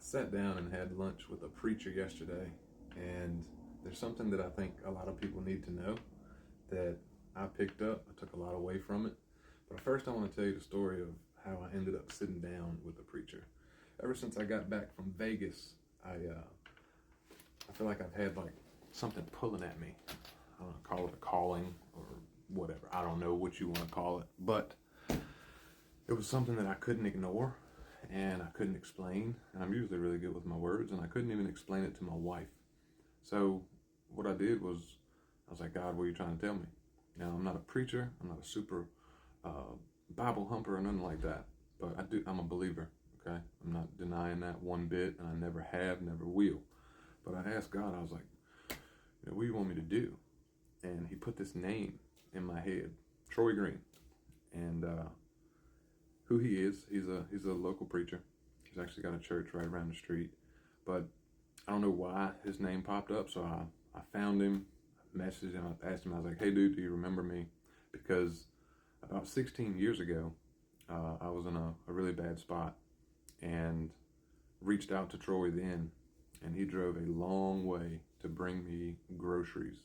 Sat down and had lunch with a preacher yesterday, and there's something that I think a lot of people need to know that I picked up. I took a lot away from it. But first, I want to tell you the story of how I ended up sitting down with the preacher. Ever since I got back from Vegas, I feel like I've had like something pulling at me. I don't know, call it a calling or whatever. I don't know what you want to call it, but it was something that I couldn't ignore and I couldn't explain. And I'm usually really good with my words, and I couldn't even explain it to my wife. So what I did was, I was like, God, what are you trying to tell me? Now, I'm not a preacher. I'm not a super Bible humper or nothing like that. But I'm a believer, okay? I'm not denying that one bit, and I never have, never will. But I asked God, I was like, what do you want me to do? And he put this name in my head, Troy Green. And who he is, he's a local preacher. He's actually got a church right around the street. But I don't know why his name popped up, so I found him, messaged him, I asked him, I was like, hey dude, do you remember me? Because about 16 years ago, I was in a really bad spot and reached out to Troy then, and he drove a long way to bring me groceries.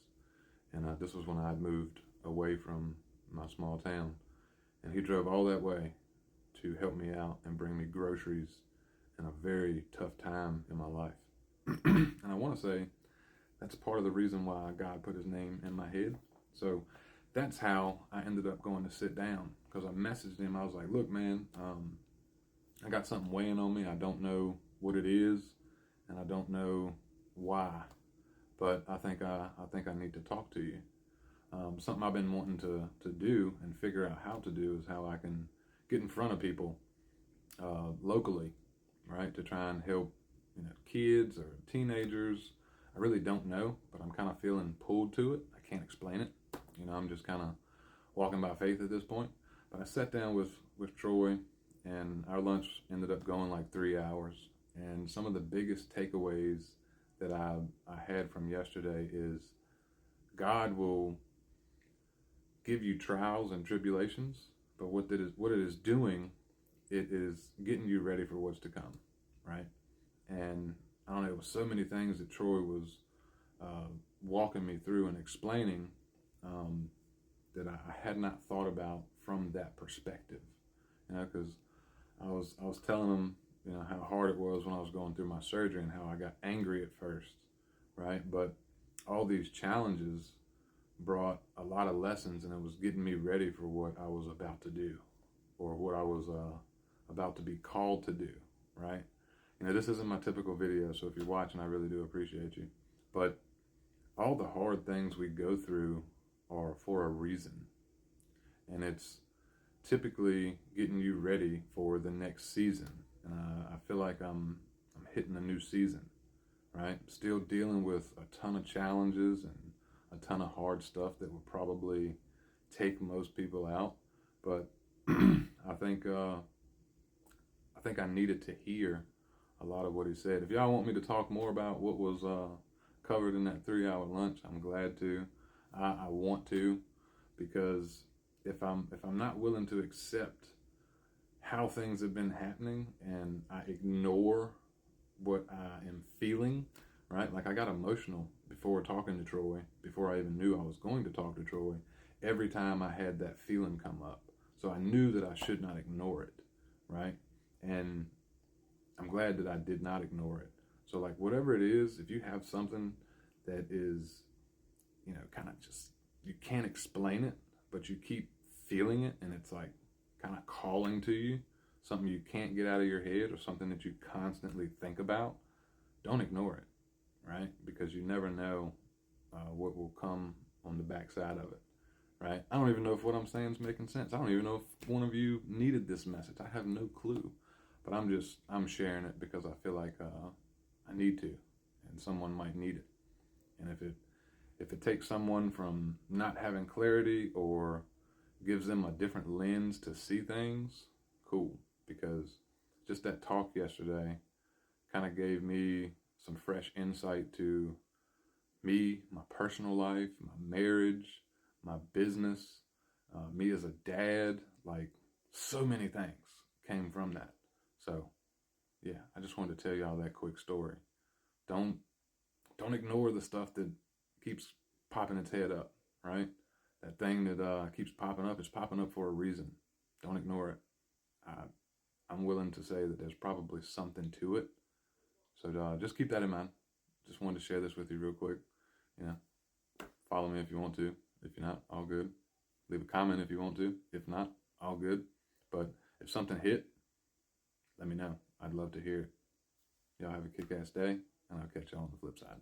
And this was when I had moved away from my small town, and he drove all that way to help me out and bring me groceries in a very tough time in my life. And I want to say that's part of the reason why God put his name in my head. So that's how I ended up going to sit down, because I messaged him. I was like, look, man, I got something weighing on me. I don't know what it is, and I don't know why, but I think I need to talk to you. Something I've been wanting to do and figure out how to do is how I can get in front of people locally, right, to try and help kids or teenagers. I really don't know, but I'm kind of feeling pulled to it. I can't explain it. I'm just kind of walking by faith at this point. But I sat down with Troy, and our lunch ended up going like 3 hours. And some of the biggest takeaways that I had from yesterday is God will give you trials and tribulations, but what it is doing, it is getting you ready for what's to come, right? And I don't know, it was so many things that Troy was walking me through and explaining that I had not thought about from that perspective, because I was telling him, how hard it was when I was going through my surgery and how I got angry at first, right? But all these challenges brought a lot of lessons, and it was getting me ready for what I was about to do, or what I was about to be called to do, right? This isn't my typical video, so if you're watching, I really do appreciate you. But all the hard things we go through are for a reason, and it's typically getting you ready for the next season. I feel like I'm hitting a new season, right? Still dealing with a ton of challenges and a ton of hard stuff that will probably take most people out, but I think I needed to hear a lot of what he said. If y'all want me to talk more about what was covered in that 3-hour lunch, I'm glad to. I want to, because if I'm not willing to accept how things have been happening and I ignore what I am feeling, right? Like I got emotional before talking to Troy, before I even knew I was going to talk to Troy, every time I had that feeling come up. So I knew that I should not ignore it, right? And I'm glad that I did not ignore it. So like whatever it is, if you have something that is, kind of just, you can't explain it, but you keep feeling it and it's like kind of calling to you, something you can't get out of your head or something that you constantly think about, don't ignore it, right? Because you never know what will come on the backside of it, right? I don't even know if what I'm saying is making sense. I don't even know if one of you needed this message. I have no clue, but I'm sharing it because I feel like I need to, and someone might need it. And if it takes someone from not having clarity or gives them a different lens to see things, cool. Because just that talk yesterday kind of gave me some fresh insight to me, my personal life, my marriage, my business, me as a dad. Like so many things came from that. So yeah, I just wanted to tell y'all that quick story. Don't don't ignore the stuff that keeps popping its head up, right? That thing that keeps popping up is popping up for a reason. Don't ignore it. I, I'm willing to say that there's probably something to it. So just keep that in mind. Just wanted to share this with you real quick. You know, follow me if you want to. If you're not, all good. Leave a comment if you want to. If not, all good. But if something hit, let me know. I'd love to hear it. Y'all have a kick-ass day, and I'll catch y'all on the flip side.